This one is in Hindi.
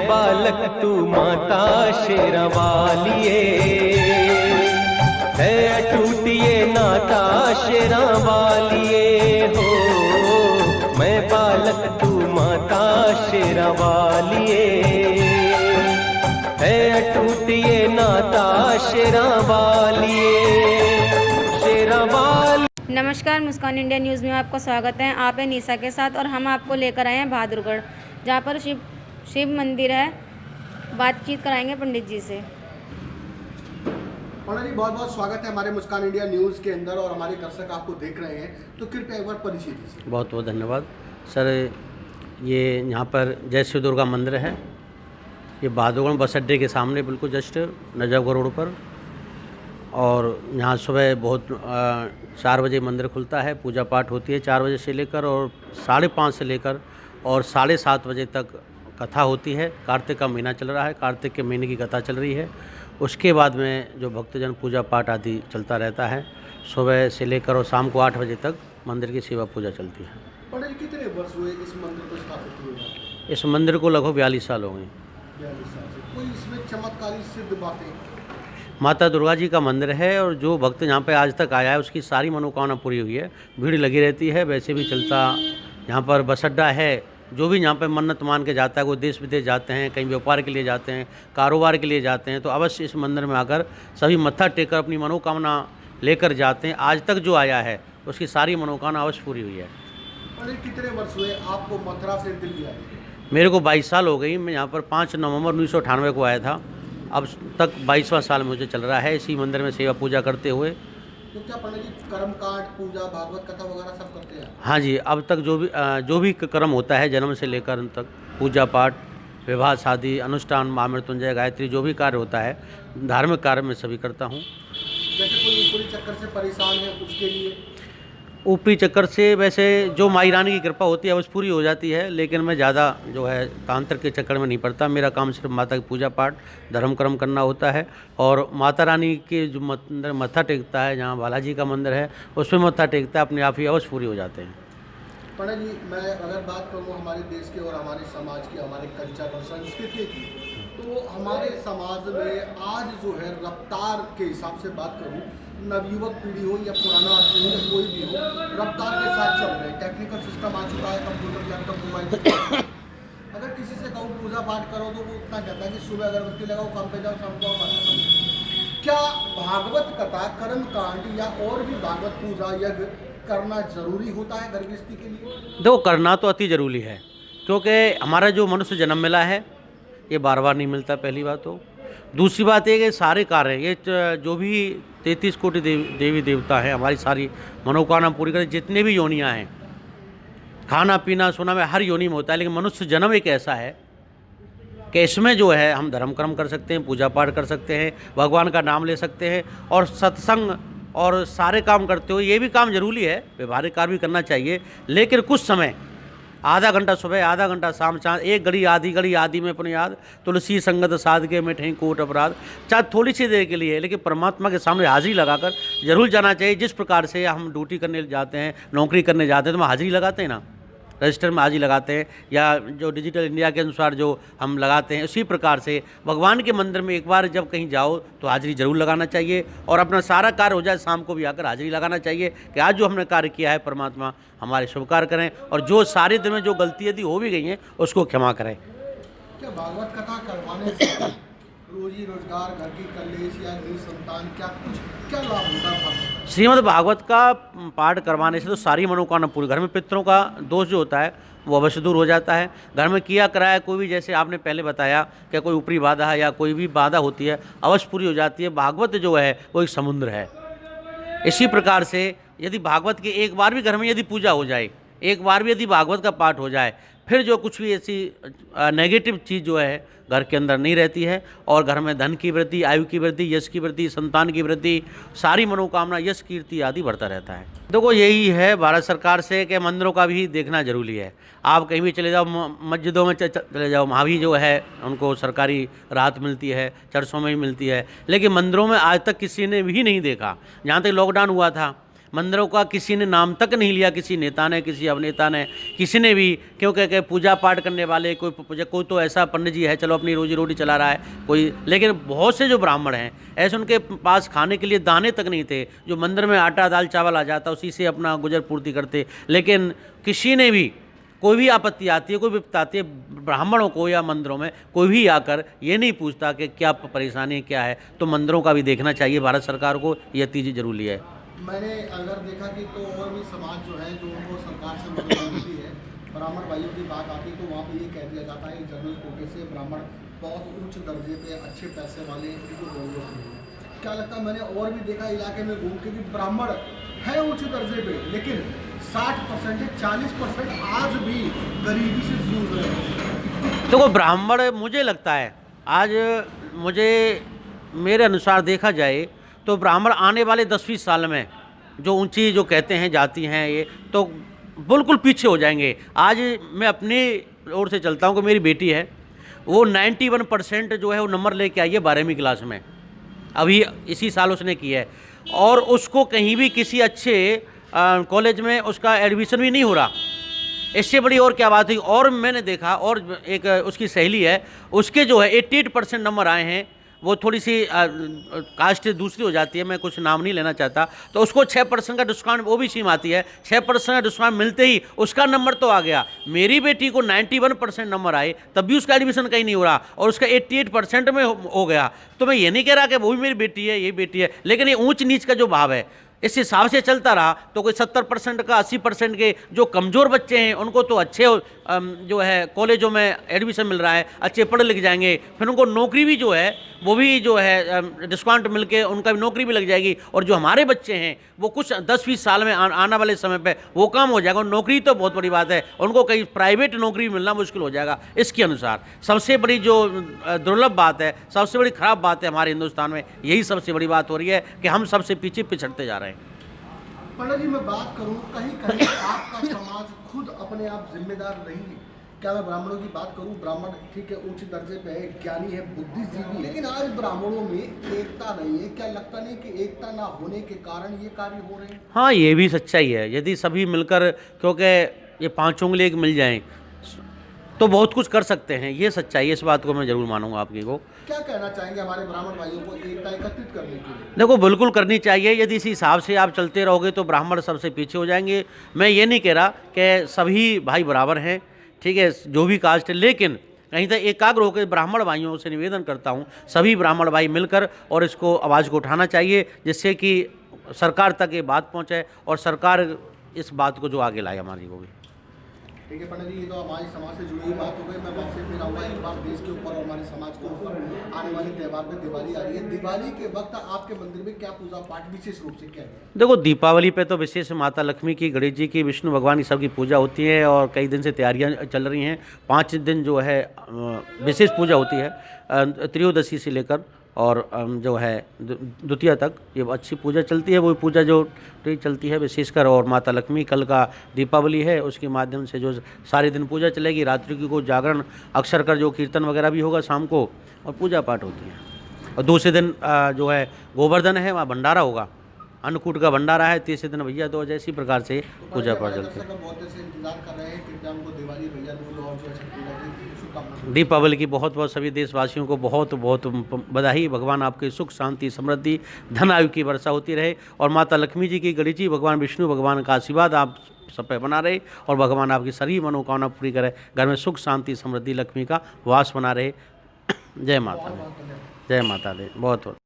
बालक तू माता शेरावालिए, है अटूट ये नाता शेरावालिए हो। मैं बालक तू माता शेरावालिए, है अटूट ये नाता शेरावालिए, शेरावाली। नमस्कार, मुस्कान इंडिया न्यूज़ में आपका स्वागत है। आप हैं निशा के साथ और हम आपको लेकर आए हैं बहादुरगढ़, जहाँ पर शिव मंदिर है। बातचीत कराएंगे पंडित जी से। पंडित जी, बहुत बहुत स्वागत है हमारे मुस्कान इंडिया न्यूज़ के अंदर और हमारे दर्शक आपको देख रहे हैं, तो कृपया एक बार परिचय दीजिए। बहुत बहुत धन्यवाद सर। ये यहाँ पर जय शिव दुर्गा मंदिर है। ये बहादुरगढ़ बस अड्डे के सामने बिल्कुल जस्ट नजफगढ़ रोड पर। और यहाँ सुबह बहुत 4 बजे मंदिर खुलता है, पूजा पाठ होती है 4 बजे से लेकर, और 5:30 से लेकर और 7:30 बजे तक कथा होती है। कार्तिक का महीना चल रहा है, कार्तिक के महीने की कथा चल रही है। उसके बाद में जो भक्तजन पूजा पाठ आदि चलता रहता है। सुबह से लेकर और शाम को 8 बजे तक मंदिर की सेवा पूजा चलती है। पंडित जी, कितने वर्ष हुए इस मंदिर को स्थापित हुए? इस मंदिर को लगभग 42 साल हो गए। 42 साल से। कोई इसमें चमत्कारी सिद्ध बातें? माता दुर्गा जी का मंदिर है और जो भक्त यहाँ पे आज तक आया है उसकी सारी मनोकामना पूरी हुई है। भीड़ लगी रहती है, वैसे भी चलता यहाँ पर बस अड्डा है। जो भी यहाँ पे मन्नत मान के जाता है, कोई देश विदेश जाते हैं, कहीं व्यापार के लिए जाते हैं, कारोबार के लिए जाते हैं, तो अवश्य इस मंदिर में आकर सभी मत्था टेक कर अपनी मनोकामना लेकर जाते हैं। आज तक जो आया है उसकी सारी मनोकामना अवश्य पूरी हुई है। पंडित, कितने वर्ष हुए आपको मथुरा से दिल्ली आए? मेरे को 22 साल हो गई। मैं यहाँ पर 5 नवंबर 1998 को आया था। अब तक 22वां साल मुझे चल रहा है इसी मंदिर में सेवा पूजा करते हुए। तो क्या पंडित जी कर्मकांड, पूजा, भागवत कथा वगैरह सब करते हैं? हाँ जी, अब तक जो भी कर्म होता है जन्म से लेकर अंत तक, पूजा पाठ, विवाह, शादी, अनुष्ठान, महामृत्युंजय, गायत्री, जो भी कार्य होता है धार्मिक कार्य में सभी करता हूँ। जैसे कोई ऊपरी चक्कर से परेशान है उसके लिए? ऊपरी चक्कर से वैसे जो माई रानी की कृपा होती है बस पूरी हो जाती है, लेकिन मैं ज़्यादा जो है तांत्रिक के चक्कर में नहीं पड़ता। मेरा काम सिर्फ माता की पूजा पाठ, धर्म कर्म करना होता है। और माता रानी के जो मंदिर मत्था टेकता है, जहाँ बालाजी का मंदिर है, उसमें मत्था टेकता है, अपने आप ही अवश्य पूरी हो जाते हैं। पंडित जी, मैं अगर बात करूँ हमारे देश के और हमारे समाज की, हमारे कल्चर और संस्कृति की, तो हमारे समाज में आज जो है रफ्तार के हिसाब से बात करूँ, नवयुवक पीढ़ी हो या पुराना आदमी हो या कोई भी हो, रफ्तार के साथ चल रहे हैं। टेक्निकल सिस्टम आ चुका है, कंप्यूटर, लैपटॉप, मोबाइल। अगर किसी से कहूँ पूजा पाठ करो तो वो उतना कहता है कि सुबह अगरबत्ती लगाओ, काम पे जाओ, शाम को आओ। क्या भागवत कथा, कर्म कांड या और भी भागवत पूजा यज्ञ करना जरूरी होता है घर गृहस्थी के लिए? देखो, करना तो अति ज़रूरी है, क्योंकि हमारा जो मनुष्य जन्म मिला है ये बार बार नहीं मिलता, पहली बात। तो दूसरी बात ये कि सारे कार्य, ये जो भी 33 कोटि देवी देवता हैं, हमारी सारी मनोकामना पूरी करें। जितने भी योनियाँ हैं, खाना पीना सोना में हर योनि में होता है, लेकिन मनुष्य जन्म एक ऐसा है कि इसमें जो है हम धर्म कर्म कर सकते हैं, पूजा पाठ कर सकते हैं, भगवान का नाम ले सकते हैं, और सत्संग और सारे काम करते हो। ये भी काम जरूरी है, व्यवहारिक कार्य भी करना चाहिए, लेकिन कुछ समय, आधा घंटा सुबह, आधा घंटा शाम, चाहे 1 घड़ी आधी में अपनी याद, तुलसी संगत साधके में ठहीं कोट अपराध, चाहे थोड़ी सी देर के लिए, लेकिन परमात्मा के सामने हाजिरी लगाकर जरूर जाना चाहिए। जिस प्रकार से हम ड्यूटी करने जाते हैं, नौकरी करने जाते हैं, तो हम हाजिरी लगाते हैं ना, रजिस्टर में हाजिरी लगाते हैं, या जो डिजिटल इंडिया के अनुसार जो हम लगाते हैं, उसी प्रकार से भगवान के मंदिर में एक बार जब कहीं जाओ तो हाजिरी जरूर लगाना चाहिए। और अपना सारा कार्य हो जाए, शाम को भी आकर हाजिरी लगाना चाहिए कि आज जो हमने कार्य किया है परमात्मा हमारे शुभ कार्य करें, और जो सारे दिन में जो गलती यदि हो भी गई हैं उसको क्षमा करें। क्या भागवत कथा करवाने से रोजी रोजगार, घर की कलेश या संतान, क्या लाभ होता है? श्रीमद् भागवत का पाठ करवाने से तो सारी मनोकामना पूरी, घर में पितरों का दोष जो होता है वो अवश्य दूर हो जाता है। घर में किया कराया कोई भी, जैसे आपने पहले बताया कि कोई ऊपरी बाधा या कोई भी बाधा होती है, अवश्य पूरी हो जाती है। भागवत जो है वो एक समुद्र है। इसी प्रकार से यदि भागवत की एक बार भी घर में यदि पूजा हो जाए, एक बार भी यदि भागवत का पाठ हो जाए, फिर जो कुछ भी ऐसी नेगेटिव चीज़ जो है घर के अंदर नहीं रहती है, और घर में धन की वृद्धि, आयु की वृद्धि, यश की वृद्धि, संतान की वृद्धि, सारी मनोकामना, यश कीर्ति आदि बढ़ता रहता है। देखो, यही है भारत सरकार से कि मंदिरों का भी देखना जरूरी है। आप कहीं भी चले जाओ, मस्जिदों में चले जाओ, वहाँ भी जो है उनको सरकारी राहत मिलती है, चर्चों में भी मिलती है, लेकिन मंदिरों में आज तक किसी ने भी नहीं देखा। जहाँ तक लॉकडाउन हुआ था, मंदिरों का किसी ने नाम तक नहीं लिया, किसी नेता ने, किसी अभिनेता ने, किसी ने भी, क्योंकि पूजा पाठ करने वाले कोई तो ऐसा पंडित जी है चलो अपनी रोजी रोटी चला रहा है कोई, लेकिन बहुत से जो ब्राह्मण हैं ऐसे उनके पास खाने के लिए दाने तक नहीं थे, जो मंदिर में आटा दाल चावल आ जाता उसी से अपना गुजर पूर्ति करते। लेकिन किसी ने भी कोई भी आपत्ति आती है, कोई विपत्ति आती है, ब्राह्मणों को या मंदिरों में कोई भी आकर ये नहीं पूछता कि क्या परेशानी क्या है। तो मंदिरों का भी देखना चाहिए भारत सरकार को, यह चीज़ जरूरी है। मैंने अगर देखा कि तो और भी समाज जो है जो उनको सरकार से मदद मिलती है, ब्राह्मण भाइयों की बात आती है तो वहाँ पे ये कह दिया जाता है जनरल कोटे से ब्राह्मण बहुत उच्च दर्जे पे अच्छे पैसे वाले इनको जरूरत नहीं है। क्या लगता है, मैंने और भी देखा इलाके में घूम के कि ब्राह्मण है उच्च दर्जे पे, लेकिन 60% 40% आज भी गरीबी से जूझ रहे हैं। देखो ब्राह्मण, मुझे लगता है आज मेरे अनुसार देखा जाए तो ब्राह्मण आने वाले 10-20 साल में जो ऊंची जो कहते हैं जाति हैं ये तो बिल्कुल पीछे हो जाएंगे। आज मैं अपनी ओर से चलता हूँ कि मेरी बेटी है, वो 91% जो है वो नंबर लेके आई है 12वीं क्लास में, अभी इसी साल उसने किया है, और उसको कहीं भी किसी अच्छे कॉलेज में उसका एडमिशन भी नहीं हो रहा। इससे बड़ी और क्या बात हुई। और मैंने देखा, और एक उसकी सहेली है, उसके जो है 88% नंबर आए हैं, वो थोड़ी सी कास्ट दूसरी हो जाती है, मैं कुछ नाम नहीं लेना चाहता, तो उसको 6% का डिस्काउंट ओबीसी में आती है, 6% का डिस्काउंट मिलते ही उसका नंबर तो आ गया। मेरी बेटी को 91% नंबर आए तब भी उसका एडमिशन कहीं नहीं हो रहा और उसका 88% में हो गया। तो मैं ये नहीं कह रहा कि वो भी मेरी बेटी है, ये बेटी है, लेकिन ये ऊंच नीच का जो भाव है इस हिसाब से चलता रहा तो कोई 70% का 80% के जो कमज़ोर बच्चे हैं उनको तो अच्छे जो है कॉलेजों में एडमिशन मिल रहा है, अच्छे पढ़ लिख जाएंगे, फिर उनको नौकरी भी जो है वो भी जो है डिस्काउंट मिल के उनका भी नौकरी भी लग जाएगी। और जो हमारे बच्चे हैं वो कुछ 10-20 साल में आने वाले समय पे वो काम हो जाएगा। नौकरी तो बहुत बड़ी बात है, उनको कहीं प्राइवेट नौकरी मिलना मुश्किल हो जाएगा। इसके अनुसार सबसे बड़ी जो दुर्लभ बात है, सबसे बड़ी ख़राब बात है हमारे हिंदुस्तान में, यही सबसे बड़ी बात हो रही है कि हम सबसे पीछे पिछड़ते जा रहे हैं। पंडित जी, मैं बात करूं कहीं कहीं आपका समाज खुद अपने आप जिम्मेदार नहीं है। क्या मैं ब्राह्मणों की बात करूं, ब्राह्मण ठीक है उच्च दर्जे पे है, ज्ञानी है, बुद्धिजीवी, लेकिन आज ब्राह्मणों में एकता नहीं है। क्या लगता नहीं कि एकता ना होने के कारण ये कार्य हो रहे हैं? हाँ, ये भी सच्चाई है। यदि सभी मिलकर, क्योंकि ये 5 उंगली एक मिल जाएं तो बहुत कुछ कर सकते हैं, ये सच्चाई है, इस बात को मैं जरूर मानूंगा आपकी को। क्या कहना चाहेंगे हमारे ब्राह्मण भाइयों को एकता एकत्रित करने के लिए? देखो बिल्कुल करनी चाहिए। यदि इसी हिसाब से आप चलते रहोगे तो ब्राह्मण सबसे पीछे हो जाएंगे। मैं ये नहीं कह रहा कि सभी भाई बराबर हैं, ठीक है, जो भी कास्ट है, लेकिन कहीं तक एकाग्र होकर ब्राह्मण भाइयों से निवेदन करता हूँ सभी ब्राह्मण भाई मिलकर और इसको आवाज़ को उठाना चाहिए, जिससे कि सरकार तक ये बात पहुँचे और सरकार इस बात को जो आगे लाए हमारी को भी। ठीक है पंडित जी, ये तो हमारे समाज से जुड़ी हुई बात हो गई। मैं वापस फिर आऊँगा एक बार देश के ऊपर और हमारे समाज के ऊपर। आने वाले त्यौहार में दिवाली आ रही है, दिवाली के वक्त आपके मंदिर में क्या पूजा पाठ विशेष रूप से क्या है? देखो दीपावली पे तो विशेष माता लक्ष्मी की, गणेश जी की, विष्णु भगवान की सबकी पूजा होती है और कई दिन से तैयारियां चल रही हैं। 5 दिन जो है विशेष पूजा होती है, त्रयोदशी से लेकर और जो है द्वितीया तक ये अच्छी पूजा चलती है। वो पूजा जो चलती है विशेषकर, और माता लक्ष्मी, कल का दीपावली है, उसके माध्यम से जो सारे दिन पूजा चलेगी। रात्रि को जागरण अक्सर कर जो कीर्तन वगैरह भी होगा शाम को, और पूजा पाठ होती है। और दूसरे दिन जो है गोवर्धन है, वहाँ भंडारा होगा, अन्नकूट का भंडारा है। तीसरे दिन भैया दूज, इसी प्रकार से पूजा पाठ चलती है। दीपावली की बहुत बहुत सभी देशवासियों को बहुत बहुत बधाई। भगवान आपके सुख शांति समृद्धि धन आयु की वर्षा होती रहे और माता लक्ष्मी जी की, गणेश जी भगवान, विष्णु भगवान का आशीर्वाद आप सब पे बना रहे और भगवान आपकी सभी मनोकामना पूरी करे। घर में सुख शांति समृद्धि लक्ष्मी का वास बना रहे। जय माता दी, जय माता दी। बहुत बहुत